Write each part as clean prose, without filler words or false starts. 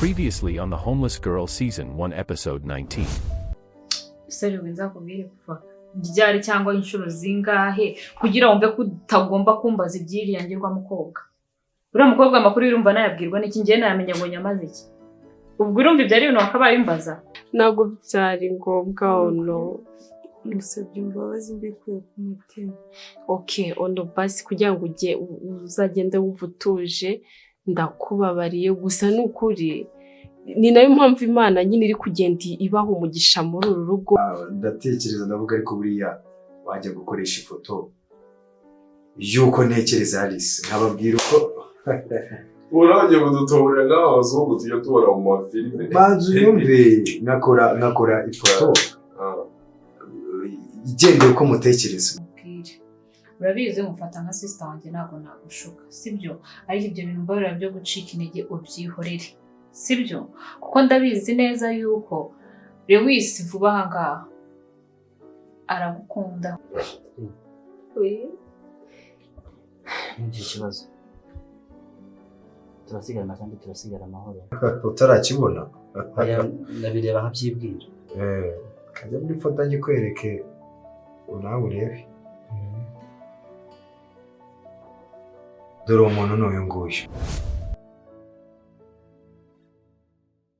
Previously on the Homeless Girl Season 1 Episode 19. Seri wenza kubwire kuva ryari cyangwa inshuro zingahe kugira wumve ko utagomba kumbaza ibyiri yangirwa mukobwa. Uriya mukobwa amakuru urumva nayabwirwa n'iki ngiye namenye ngo nyamaze iki. Ubwo urumva ibyari ibintu wakabaye imbaza. Ntabwo byari ngombwa ono musabye imbabazi mbikuye ku mutima. Okay, ono basi kugira ngo ujye uzagende wumva utuje ndakubabariye gusa n'ukuri ni nayo mpamvu Imana nyine iri kugenda ibaho umugisha muri uru rugo. Ndatekereza ndavuga ariko buriya wajya gukoresha ifoto yuko ntekereza Alice nkababwira uko urajye kudutorera n'abazungu tujya tubona mu mafilime banzu yumve nakora ifoto igendeye uko mutekereza. Urabizi umufata nka sister wanjye ntabwo nagushuka sibyo ariko ibyo bintu mbarira byo gucika intege ubyihorere sibyo kuko ndabizi neza yuko Lewis vuba hangaha aragukunda. Ngiye ikibazo turasigana kandi turasigara amahoro utarakibona ndabireba nkabyibwira kajya muri foto ngikwereke unawe urebe. Dore umuntu n'uyu nguyu.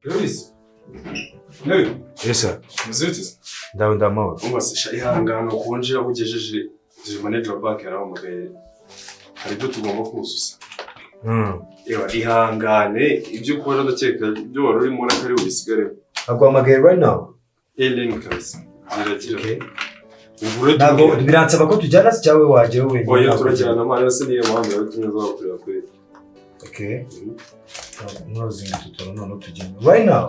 Lewis Esa muzitiza ndamahoro umasisha ihangano kunjira bugejeje je manager bank yaramagaye hari byo tugomba kuzuza. Ewa ihangane ibyo ukora ndakeka ibyo wari urimo nakari ubisigare agwamagaye right now Ellen kabisa ziragira ntabwo biransaba ko tujyana se cyawe waje wowe. Oya turajyana amana se niyo mpamvu yo tunyuza kureba kuri. Okay mwazinga tutoro none tugenda right now.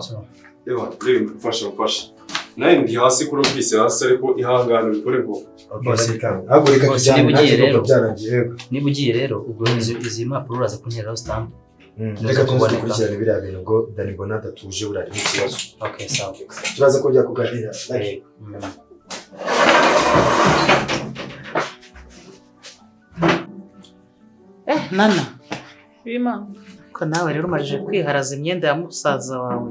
Ewa rero mfasha naye ndi hasi kuri office hasi ariko ihangane bikore ngo ahubwo reka tujyane natwe byarangiye. Niba ugiye rero ubwo izi impapuro uraza kunteraho stamp. Reka tukurikirane biriya bintu ngo Dani Bonata tuje burari n'ikibazo. Okay sawa turaza kujya kuganira. Nana Bima ko nawe rero umajije kwiharaza imyenda ya musaza wawe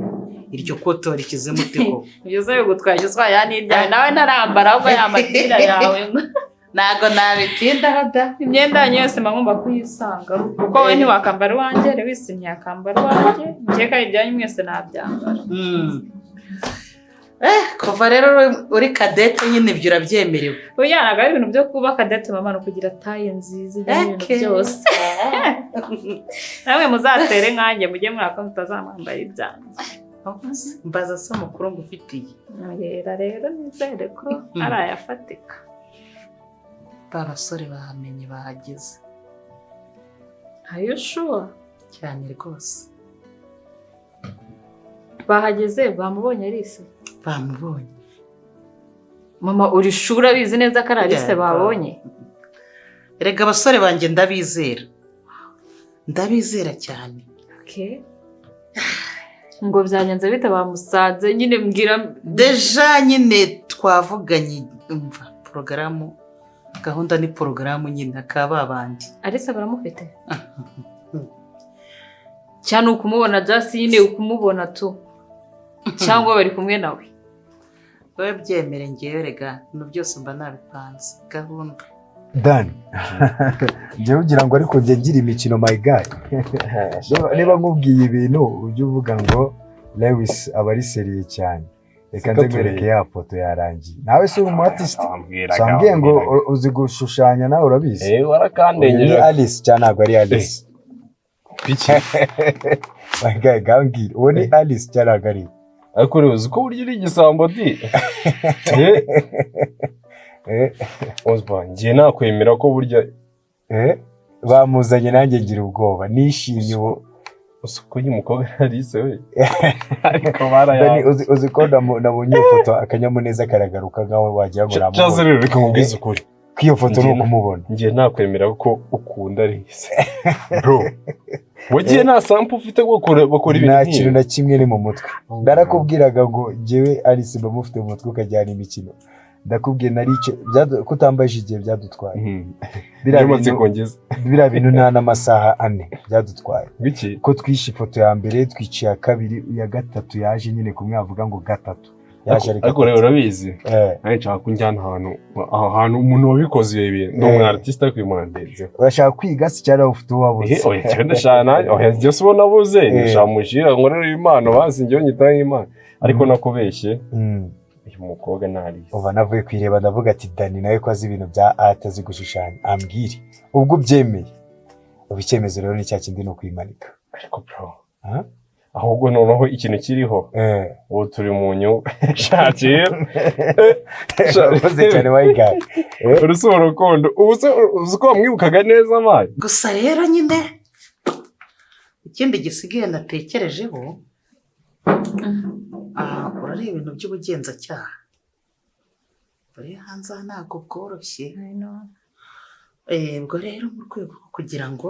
iryo koto rikize muteko ibyo zayo gutwaje swaya n'irya nawe narambara ahubwo yamadira yawe nago nabitindaho da imyenda yanyu yose magomba kuyisanga kuko we ntiwakambara wanjye Lewis ntiyakambara wanjye nkeka ibyanyu mwese nabyambara. kuva rero uri kadete nyine ibyo urabyemerewe. Oya naga ari ibintu byo kuba kadete mama no kugira taye nziza ibintu byose. Namwe muzatere nkanjye mujye mwaka mutazamambaye ibyanyu. Mbaza se mukuru ngufitiye. Yera rero nizere ko arayafatika. Barasore bahamenye bahageze. Are you sure? Cyane rwose. Bahageze bamubonye Alice. Bamubonye. Mama uri shura bizi neza ko Alice babonye. Erega abasore banjye ndabizera cyane. Okay. Ngo byanyanze bita bamusanze nyine mbwira deja nyine twavuganye umva porogaramu gahunda ni porogaramu nyine akaba bandi. Alice baramufite. Cyane ukumubona just nyine ukumubona tu. Cyangwa bari kumwe nawe. Wowe byemere ngiye rega no byose mba nabipanze gahunda. Dan njye ugira ngo ariko njye ngira imikino my guy. Niba nkubwiye ibintu ujye uvuga ngo Lewis aba ari seriye cyane. Reka ndegwereke ya foto yarangiye. Nawe si umu artist. Sambwiye ngo uzi gushushanya nawe urabizi. Warakandengeje. Ni Alice cyane ntabwo ari Alice. Piki. My guy gambwira uwo ni Alice cyane ntabwo ari. Ariko uzi ko buryo iri igisambo di. Osba ngiye nakwemera ko burya bamuzanye nanjye ngira ubwoba nishimye ubu usuko y'umukobwa Alice we. Ariko baraya uzi ko nabonye ifoto akanyamuneza karagaruka ngawe wagira ngo ramubona. Cyaze rero reka mubwize ukuri. Kwiyo foto no kumubona. Ngiye nakwemera ko ukunda Alice. Bro. Wagiye nta sample ufite bakora ibintu nta kintu na kimwe ni mu mutwe. Ndarakubwiraga ngo jewe Alice bamufite mu mutwe ukajyana imikino. ndakubwiye narice kutambaje igihe byadutwaye biriya bintu nta n'amasaha 4 byadutwaye ko twishe ifoto ya mbere twiciye kabiri ya gatatu yaje nyine kumwe avuga ngo gatatu yaje ariko rero urabizi nshaka kunjyana ahantu umuntu wabikoze ibi bintu no artiste ari kwimandeze urashaka kwiga si cyara ufite wabuze oya cyane shana oya byose ubona buze nishamushira ngo rero impano bazingiye nyitanga impano ariko nakubeshye uyu mukobwa nari uva navuye kwireba ndavuga ati Dani nawe ko azi ibintu bya art azi gushushanya ambwire ubwo ubyemeye ubicyemezo rero ni cya kindi no kwimanika ariko bro ahubwo noneho ikintu kiriho ubu turi mu nyungu shakira uze cyane wayigaye urusura urukundo uzi ko wamwibukaga neza amazi gusa rero nyine ikindi gisigaye natekerejeho urareba ibintu by'ubugenzacyaha buri hanze ntabwo bworoshye ubwo rero mu rwego rwo kugira ngo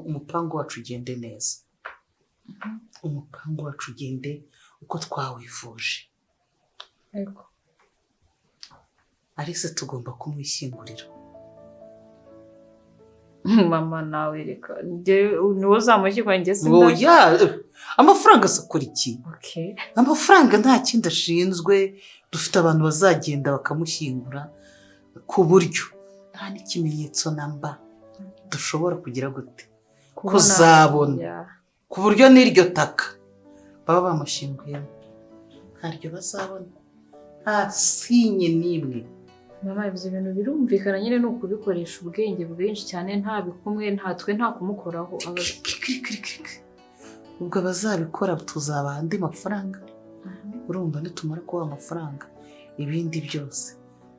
umupango wacu ugende neza umupango wacu ugende uko twawifuje Alice tugomba kumwishyingurira mama nawe reka niwo zamushyirwa ngeze amafaranga asakora iki amafaranga nta kindi ashinzwe dufite abantu bazagenda bakamushyingura ku buryo nta n'ikimenyetso namba dushobora kugira gute kuzabona ku buryo n'iryo taka baba bamushyinguyemo ntaryo bazabona nta sinye n'imwe mama ibyo bintu birumvikana nyine ni ukubikoresha ubwenge bwinshi cyane nta bikumwe ntatwe nta kumukoraho ubwo abazabikora tuzabaha andi mafaranga urumva nitumara kubaha amafaranga ibindi byose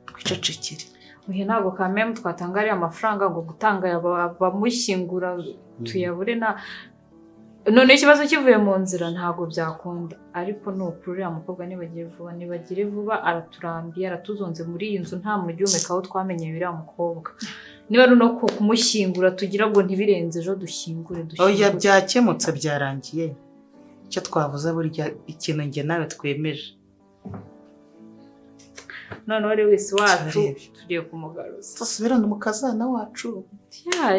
twicecekere uyu ntabwo kameme twatanga ariya mafaranga ngo gutanga bamushyingura tuyabure none ikibazo kivuye mu nzira ntabwo byakunda ariko ni ukuri uriya mukobwa nibagire vuba araturambiye aratuzonze muri iyi nzu nta muntu ugihumekaho twamenye uriya mukobwa niba ari no kumushyingura tugira ngo ntibirenze ejo dushyingure oya byakemutse byarangiye icyo twavuze burya ikintu njye nawe twemeje none wari wese wacu tugiye kumugaruza dusubirane umukazana wacu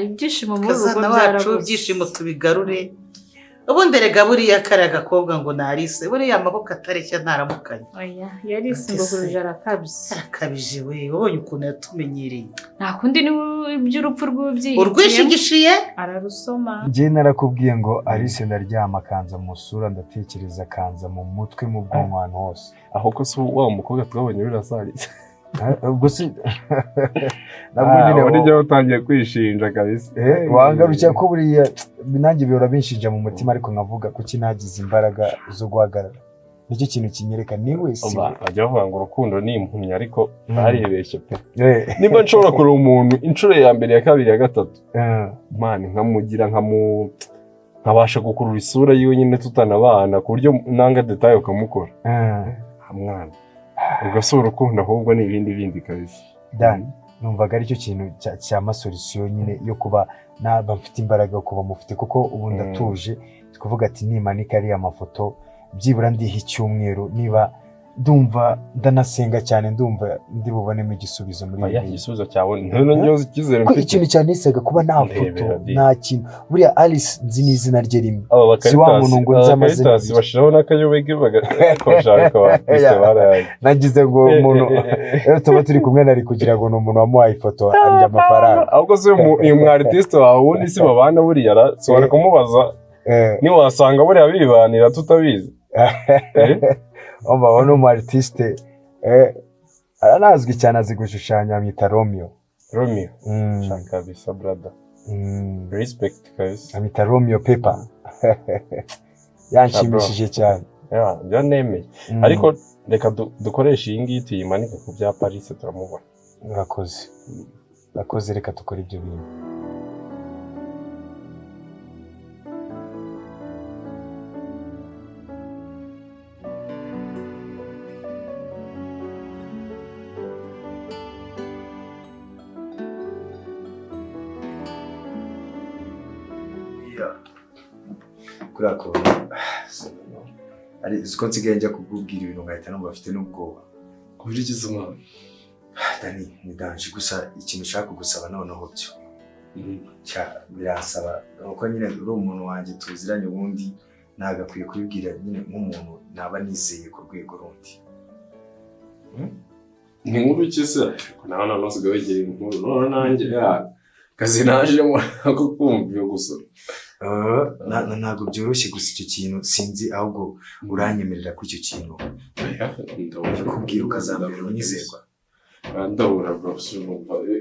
ibyishimo mu rugo byarabuze ibyishimo tubigarure ubundi rega buriya kariya gakobwa ngo ni Alice buriya amaboko atareshya ntaramukanye oya Alice ngo kuruje arakabije we wabonye ukuntu yatumenyereye nta kundi ni iby'urupfu rw'ubyiye urwishigishiye ararusoma njye narakubwiye ngo Alice ndaryama kanza mu sura ndatekereza kanza mu mutwe mu bwonko ahantu hose aho ko se wa mukobwa twabonye birasaritse ubwo si nabwo nyine burya utangiye kwishinja kabisa wangarukira ko buriya nanjye bihora binshinja mu mutima ariko nkavuga kuki nagize imbaraga zo guhagarara nicyo kintu kinyereka ni wese ajya bavuga ngo urukundo ni impumyi ariko baribeshye pe niba nshobora kureba umuntu inshuro ya mbere ya kabiri ya gatatu mani nkamugira nkabasha gukurura isura yiwe nyine tutanabana ku buryo nanga detaye ukamukora mwana ubwo si urukundo ahubwo ni ibindi bindi kabisa Dan numvaga aricyo kintu cy'amasolisiyo nyine yo kuba naba mfite imbaraga yo kuba mufite kuko ubu ndatuje tukuvuga ati nimanika ariya mafoto byibura ndiha icyumweru niba ndumva ndanasenga cyane ndumva ndi bubonemo igisubizo muri iyi igisubizo cyawe none ikizere mfite ikintu cyane nisaga kuba nta foto nta kintu buriya Alice nzi n'izina rye rimwe si wa muntu ngo nzi amazina bashiraho n'akayobege bagashaka nagize ngo umuntu tuba turi kumwe nari kugira ngo ni umuntu wamuhaye ifoto arya amafaranga ahubwo se uyu mu artiste wawe ubundi si babana buriya sobora kumubaza niwasanga buriya bibanira tutabizi umva umu artiste aranazwi cyane azi gushushanya amwita Romeo shaka bisa brother respect guys amwita Romeo Pepper yanshimishije cyane byo nemeye ariko reka dukoresha iyi ngiyi tuyimanike ku bya Paris turamubona urakoze reka dukore ibyo bintu ari uko nsigaye njya kukubwira ibintu ngahita numva afite n'ubwoba. Kubera iki se mwana? Dani ni danje gusa ikintu ushaka kugusaba noneho byo. Birasaba uko nyine uri umuntu wanjye tuziranye ubundi nagakwiye kubibwira nyine nk'umuntu naba nizeye ku rwego rundi. Ni nkuru ki se? Nawe nasigaye wegera inkuru none nanjye kazi najemo ako kumva gusa. Ntabwo byoroshye gusa icyo kintu sinzi ahubwo uranyemerera ko icyo kintu ndakubwira ukazambera umwizerwa. Ndabura bro,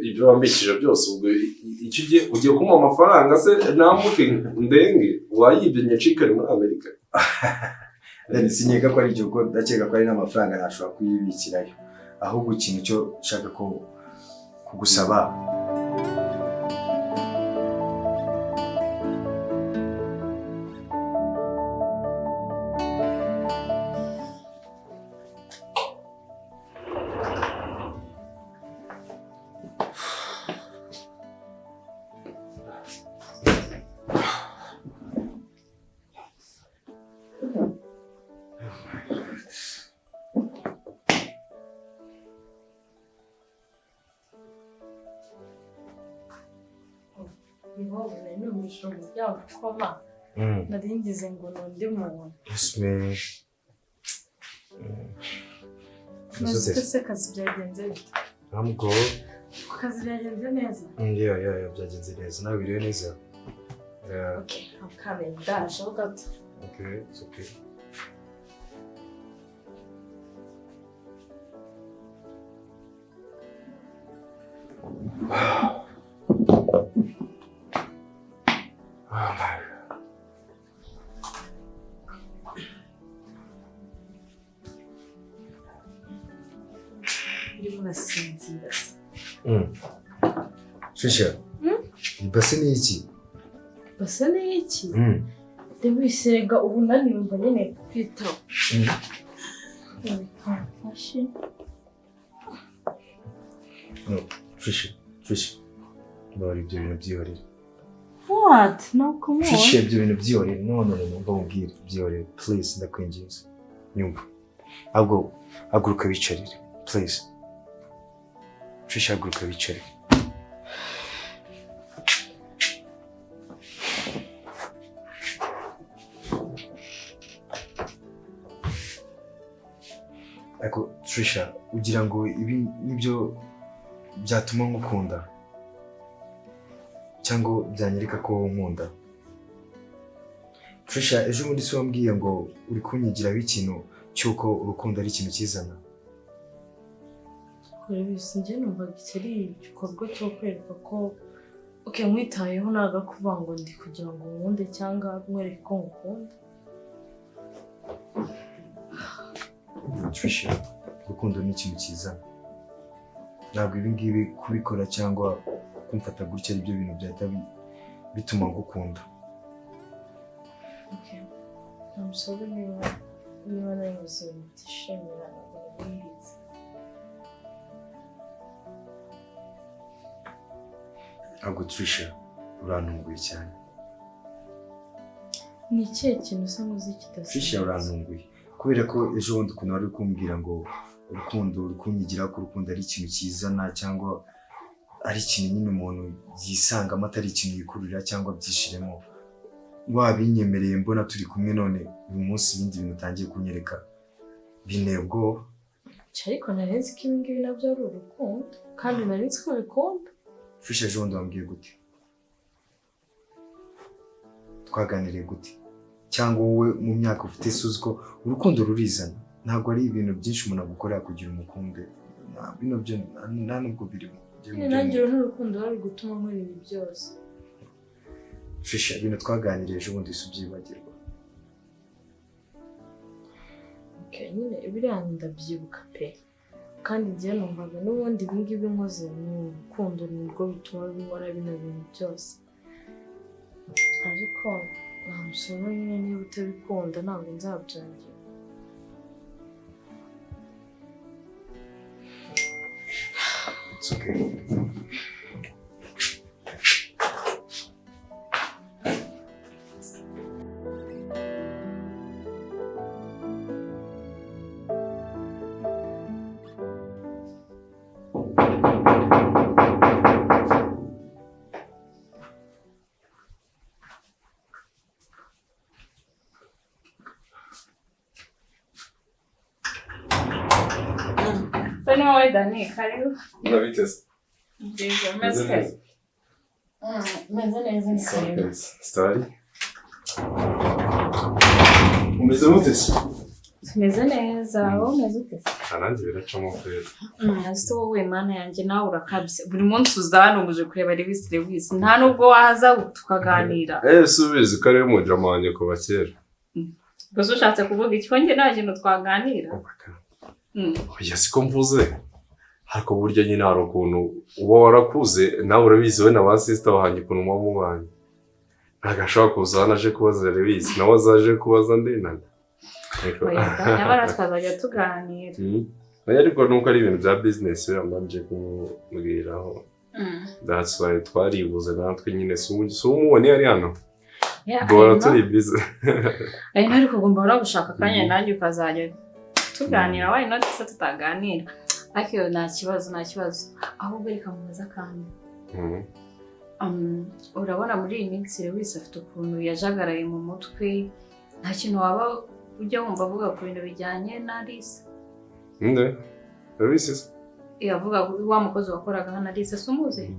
ibyo wambikije byose ubwo icyo ugiye kumuha amafaranga se namuke ndenge wayibye nyacikare muri Amerika. Sinyeka ko ari ibyo ubwo ndakeka ko ari n'amafaranga ntashobora kuyibikirayo ahubwo ikintu cyo nshaka ko kugusaba naringize ngo nundi muntu. Se kazi byagenze bite? I'm good. Kazi byagenze neza? Yeah, byagenze neza. Nawe biriwe neza? Okay, I'm coming. Dash, I'll go. Okay, it's okay. Urasinzira. Shisha. Ibase ni iki? Basa ni iki? Ndabisega ubu nanimba nyine kwitaho. Fashe. No, Shisha. Bari ibyo bintu byihorera. What? No, come on. Shisha ibyo bintu byihorera. No, mbabwira byihorera. Please ndakwinginze. Nyumva. Ahubwo haguruka bicarire. Please. Shisha haguruka bicarire. Ako Trisha ugira ngo ibi nibyo byatuma ngukunda cyangwa byanyereka ko nkunda. Trisha ejo muri so wambwiye ngo uri kunyigiraho ikintu cyuko urukundo ari ikintu kizana. Urabise njye numva gitari igikorwa cyo kwereka ko nkwitayeho naga kuvuga ngo ndi kugira ngo nkunde cyangwa mwereke ko ngukunda. Trisha urukundo ni ikintu kizana. Ntabwo ibi ngibi kubikora cyangwa kumfata gutya ari byo bintu byahita bituma ngukunda. Namusaba niba nabivuze bitishimira ngo nimbizi. Ahubwo Trisha urantunguye cyane. Ni ikihe kintu usa nk'uzi kidasanzwe? Trisha urantunguye kubera ko ejo bundi ukuntu wari kumbwira ngo urukundo rukunyigira ko urukundo ari ikintu kizana cyangwa ari ikintu nyine umuntu yisangamo atari ikintu yikururira cyangwa byishiremo. Wabinyemereye mbona turi kumwe none uyu munsi ibindi bintu utangiye kunyereka binteye ubwoba. Ariko narenze ko ibi ngibi nabyo ari urukundo kandi narenze ko bikunda. Trisha ejo bundi wambwiye gute? Twaganiriye gute? Cyangwa wowe mu myaka ufite suzi ko urukundo rurizana ntabwo ari ibintu byinshi umuntu agukorera kugira umukunde. Bino byo nta nubwo birimo. Nanjye n'urukundo bari gutuma nkora ibi byose. Trisha ibintu twaganiriye ejo bundi subyibagirwa. Nyine biriya ndabyibuka pe kandi njye numvaga n'ubundi ibi ngibi nkoze ni urukundo nibwo bituma nkora bino bintu byose. Ariko namusaba nyine niba utabikunda ntabwo nzabyongera. It's okay. ni wowe Dani, karibu. Unabiteze? Nziza, umeze neza. Umeze neza ni karibu. Stari? Umeze mutese? Tumeze neza, wowe umeze ute? Nanjye biracamo kwera. Ese wowe mana yanjye nawe urakabye. Buri munsi uzana uje kureba Lewis. Nta nubwo waza tukaganira. Subizi ko ari mu jama wanjye kuva kera. Gusa ushatse kuvuga iki ko njye nta kintu twaganira? Oya siko mvuze. Ariko burya nyine hari ukuntu uba warakuze nawe urabizi we na ba sister wanjye ukuntu muba mubanye. Ntabwo ashobora kuza hano aje kubaza Lewis nawe azaje kubaza ndenana. Nyamara twazajya tuganira. Ariko nuko ari ibintu bya business yambanje kumubwiraho. That's why twaribuze natwe nyine si umubone yari hano. Bora turi busy. Ariko ugomba no gushaka akanya nanjye ukazajya tuganira why not se tutaganira. Ariko nta kibazo. Ahubwo reka mubaza kandi. Urabona muri iyi minsi Lewis afite ukuntu yajagaraye mu mutwe. Nta kintu waba ujya wumva avuga ku bintu bijyanye na Alice. Lewis? Avuga wa mukozi wakoraga hano Alice sumuze.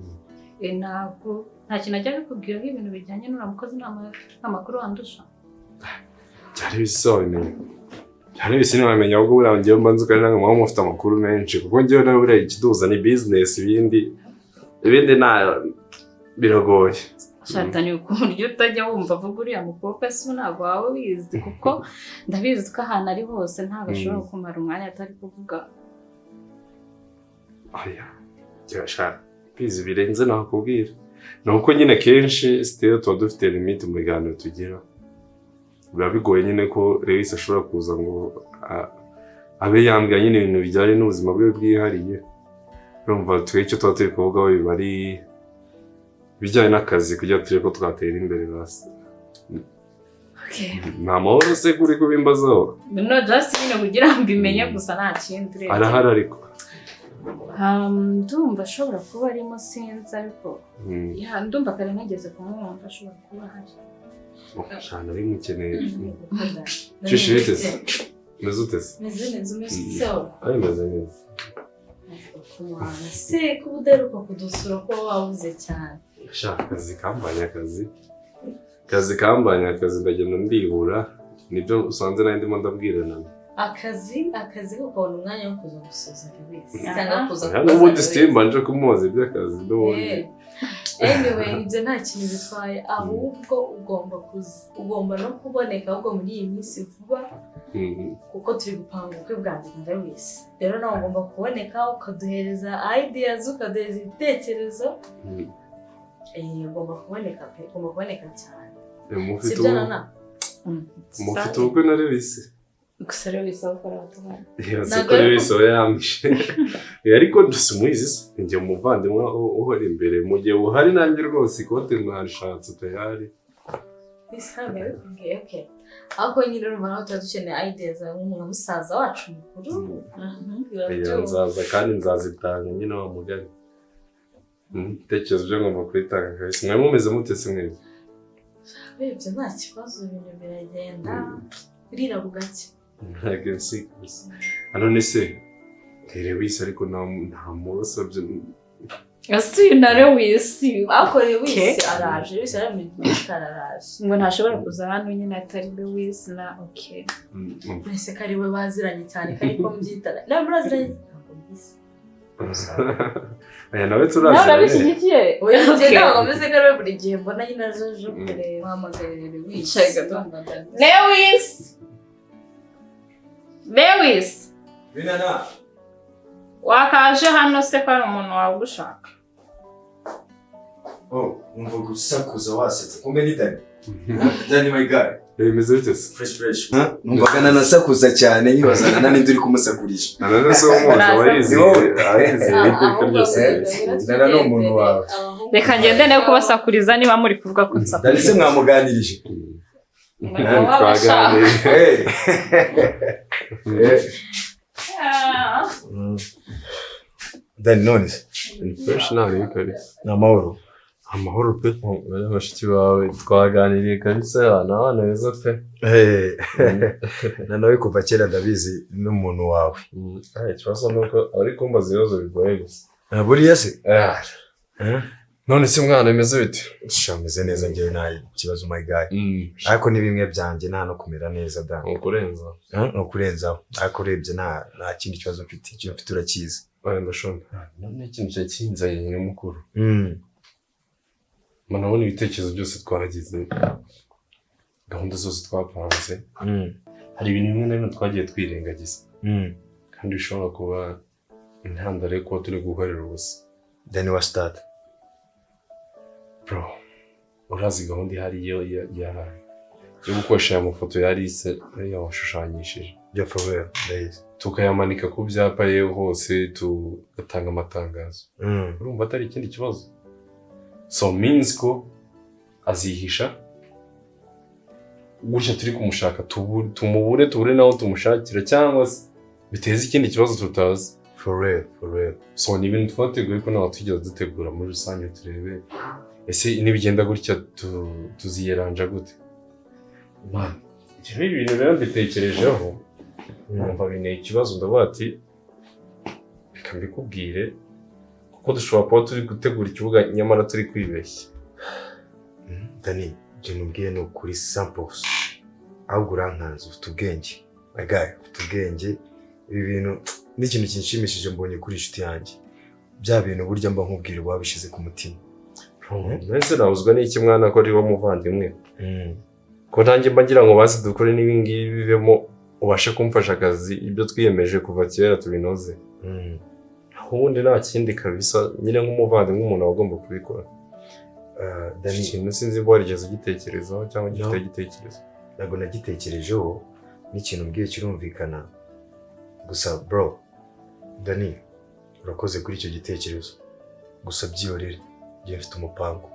Ntabwo nta kintu ajya bikubwira ibintu bijyanye n'ura mukozi n'amakuru wandusha. Byari bisobanuye. Byari bisinamenya ahubwo buriya ngiye mbanza ukananga mwa mufite amakuru menshi kuko ngiye nawe buriya ikiduza ni business ibindi nta biragoye. Shatani ukuntu utajya wumva avuga uriya mukobwa se ntabwo waba wizi kuko ndabizi ko ahantu ari hose ntabwo ashobora kumara umwanya atari kuvuga. Oya cyashaka bizi birenze nakubwira. Nuko nyine kenshi still tuba dufite limit mu biganiro tugira. Biba bigoye nyine ko Lewis ashobora kuza ngo abe yambwira nyine ibintu bijyanye n'ubuzima bwe bwihariye. Urumva twe icyo tuba turi kuvugaho biba ari bijyanye n'akazi kugira turi ko twatera imbere basi. Nta mahoro se kuri kubimbazaho. No just nyine kugira ngo imenye gusa nta kindi rero. Arahari ariko. Ndumva ashobora kuba arimo sinzi ariko ndumva kare nageze kumwumva ashobora kuba ahari. Shana ari mukeneye. Cishiteze. Mezuteze. Meze umeze Ari meze. Se kubuderuka kudusura ko wabuze cyane. Shaka akazi kambanya ndagenda ndibura nibyo usanze nari ndimo ndabwirana. Akazi ukabona umwanya wo kuza gusoza Lewis. Cyangwa kuza. Hano distimba nje kumuzi by'akazi ndabonye. Anyway, ibyo nta kintu bitwaye ahubwo ugomba no kuboneka ahubwo muri iyi minsi vuba. Kuko turi gupanga ubukwe bwanjye na Lewis. Rero nawe ugomba kuboneka ukaduhereza ideas ukaduhereza ibitekerezo. Ugomba kuboneka cyane. Mufite ubukwe na Lewis. Gusa Lewis akora abatubana. Siko Lewis yamishe. Ariko dusumuyizi njye umuvandimwe uhora imbere mu gihe uhari nanjye rwose ikote mwarishatse tayari. Bisambe okay. Aho nyine urumva naho tudukeneye ideas nka musaza wacu mukuru. Nzaza kandi nzazitanga nyine wa mugari. Tekerezo byo ngomba kwitanga kabisa. Mwe mumeze mutese mwese. Bebye nta kibazo ibintu biragenda. Birira bugake. Ntabwo sikuse. None se Lewis ariko nta musabye. Asi na Lewis ako Lewis araje Lewis araje ngo ntashobora kuza hano nyine atari Lewis na okay. Mbese kari we baziranye cyane kari ko mbyitara na muraziranye. Aya nawe turaziranye. Nawe bishyigikiye. Oya njye ntabwo meze ko ari buri gihe mbona nyine aje kureba amagare Lewis. Binana. Wakaje hano se ko ari umuntu wawe ugushaka. Umva gusakuza wasetse kumbe ni Dani my guy. Bimeze bite se? Fresh. Numvaga nanasakuza cyane yibazana nani nduri kumusakurisha. Nana so umuzi abayizi iteka ryose. Nana no umuntu wawe. Reka ngende ne kubasakuriza niba muri kuvuga ko nsakuriza. Dani se mwamuganirije. Twaganirije. Dani none se? Fresh nawe kabisa. Namahoro. Amahoro pe. Bari bashiki bawe twaganiriye kabisa abana beza pe. Na nawe kuva kera ndabizi n'umuntu wawe. Ikibazo nuko ari kumbaza ibibazo bigoye gusa. Buriya se? None se mwana bimeze bite? Shameze neza njyewe nta kibazo my guy. Ariko ni bimwe byanjye nta no kumera neza da. Ukurenza. Ukurenzaho. Ariko urebye nta kindi kibazo mfite, icyo mfite urakizi. Ndashonga. None ikintu cyakinzanye ni mukuru. Manabona ibitekerezo byose twagize. Gahunda zose twapanze. Hari ibintu bimwe na bimwe twagiye twirengagiza. Kandi bishobora kuba intandaro yo kuba turi gukorera ubusa. Then what start? Bro, urazi gahunda ihari yo gukoresha aya mafoto ya Alice yawashushanyishije. Yo for real, days. Tukayamanika ku byapa yewe hose tugatanga amatangazo. Urumva atari ikindi kibazo. So means ko azihisha gutya turi kumushaka tumubure naho tumushakira cyangwa se biteze ikindi kibazo tutazi. For real. So ni ibintu twateguye ko naho tugeze dutegura muri rusange turebe ese nibigenda gutya tuziyeranja gute. Man, ibi bintu rero mbitekerejeho numva bine ikibazo ndavuga ati reka mbikubwire kuko dushobora kuba turi gutegura ikibuga nyamara turi kwibeshya. Dani, je nubwiye no kuri samples. Ahubwo urankanze ufite ubwenge. My guy, ufite ubwenge. Ibi bintu n'ikintu kinshimishije mbonye kuri inshuti yanjye. Bya bintu burya mba nkubwira wabishize ku mutima. Nese nabuzwa n'iki mwana ko ari wo muvandimwe. Ko ntange mba ngira ngo basi dukore n'ibingibi bivemo ubashe kumfasha akazi ibyo twiyemeje kuva kera tubinoze. Ubundi nta kindi kabisa nyine nk'umuvandimwe umuntu agomba kubikora. Dani, ikintu sinzi ko warigeze igitekerezo cyangwa gifite igitekerezo. Ntabwo nagitekerejeho n'ikintu mbwiye kirumvikana. Gusa bro, Dani, urakoze kuri icyo gitekerezo. Gusa byiyorere, njye mfite umupango.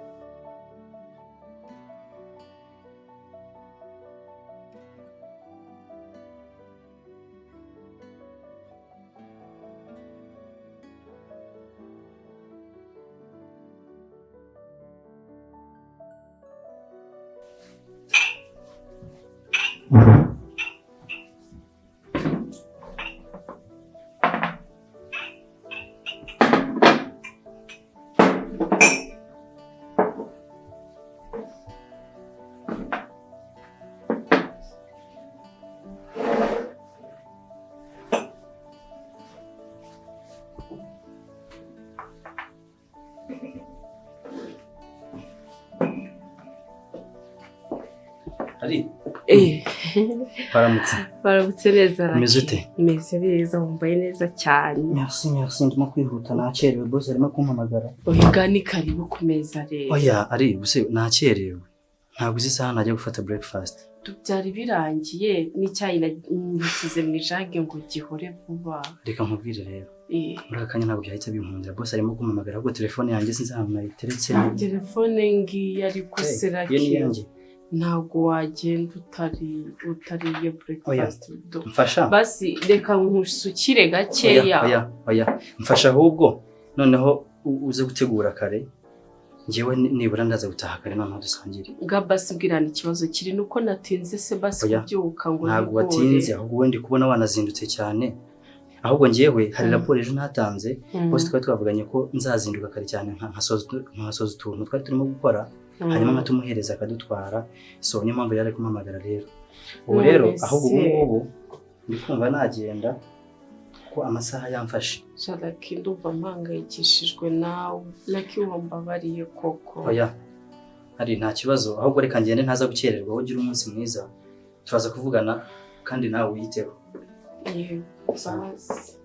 Ari baramutse neza. Umeze ute? Meze neza, wambaye neza cyane. Merci ndimo kwihuta nakerewe boss arimo kumpamagara. Oya ni karibu ku meza rero. Oya ari buse nakerewe. Ntabwo uzi isaha najya gufata breakfast. Byari birangiye n'icyayi nakize mu ijage ngo gihore vuba. Reka nkubwire rero. Muri akanya ntabwo byahita binkundira boss arimo kumpamagara ahubwo telefone yanjye sinzi ahantu nayiteretse. Telefone ngiye ari guseraki. Ntabwo wagenda utariye breakfast. Mfasha. Basi reka nkusukire gakeya. Oya. Mfasha ahubwo noneho uze gutegura kare. Ngewe nibura ndaza gutaha kare noneho dusangire. Basi bwirana ikibazo kiri nuko natinze se basi kubyuka ngo ntabwo watinze ahubwo wende kubona wanazindutse cyane. Ahubwo ngewe hari raporo ejo natanze bose twari twavuganye ko nzazinduka kare cyane nkasoza utuntu twari turimo gukora. Hanyuma nkatumuhereza akadutwara. So niyo mpamvu yari kumpamagara rero. Ubu rero ahubwo ubu ndi kumva nagenda ko amasaha yamfashe. Shalaki ndumva mpangayikishijwe nawe. Laki wambabariye koko. Oya. Ari nta kibazo ahubwo reka ngende ntaza gukererwa ugira umunsi mwiza. Turaza kuvugana kandi nawe uyiteho. Yego. Basi.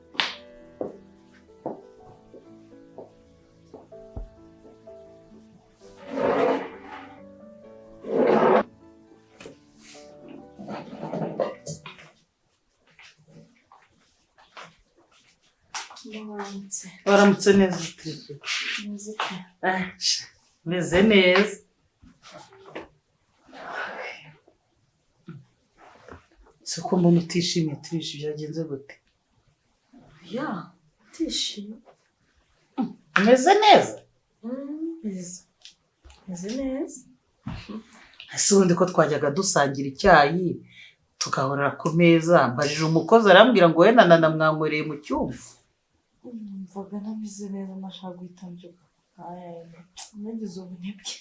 Waramutse neza. Meze neza. Siko mbona utishimiye turishi byagenze gute? Tishimye. Meze neza. Neza. Meze neza. ese ubundi ko twajyaga dusangira icyayi tugahorera ku meza mbajije umukozi arambwira ngo we na nana mwanywereye mu cyumba. Mvuga nameze neza nashaka guhita mbyuka. Nagize ubunebwe.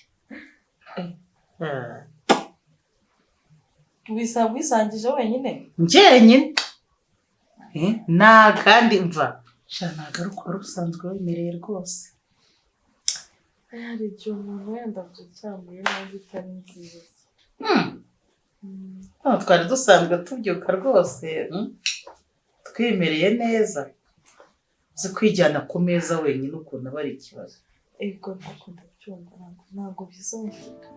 Wisangije wenyine? Njyenyine nta kandi mva ntabwo ari uko wari usanzwe wemereye rwose. Hari igihe umuntu wenda abyukira muri mpamvu itari nziza. Twari dusanzwe tubyuka rwose twimereye neza. Uzi kwijyana ku meza wenyine ukuntu aba ari ikibazo. Ego ndakunda byumva ntabwo bizongera.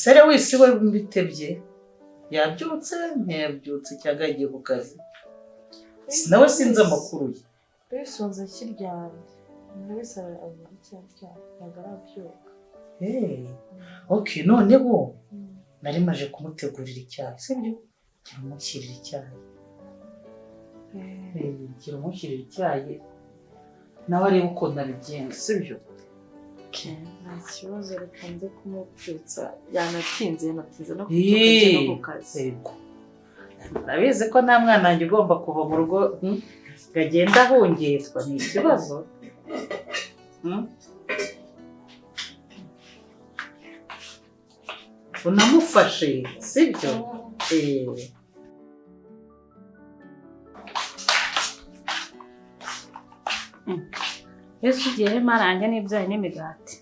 Sere wisi we mbitebye yabyutse ntiyabyutse cyangwa yagiye ku kazi nawe sinzi amakuru ye. Bisonze kiryamye wese abura cyangwa ntabwo arabyuka. Okay noneho nari maje kumutegurira icyayi sibyo gira umushyirira icyayi. Gira umushyirira icyayi nawe arebe ukuntu abigenza sibyo. Nta kibazo reka nze kumubyutsa yanatinze no kubyuka no ku kazi. Urabizi ko nta mwana wanjye ugomba kuva mu rugo ngagenda ahungezwa ni ikibazo. Unamufashe sibyo. Yesu ugiye marange n'ibyayi n'imigati.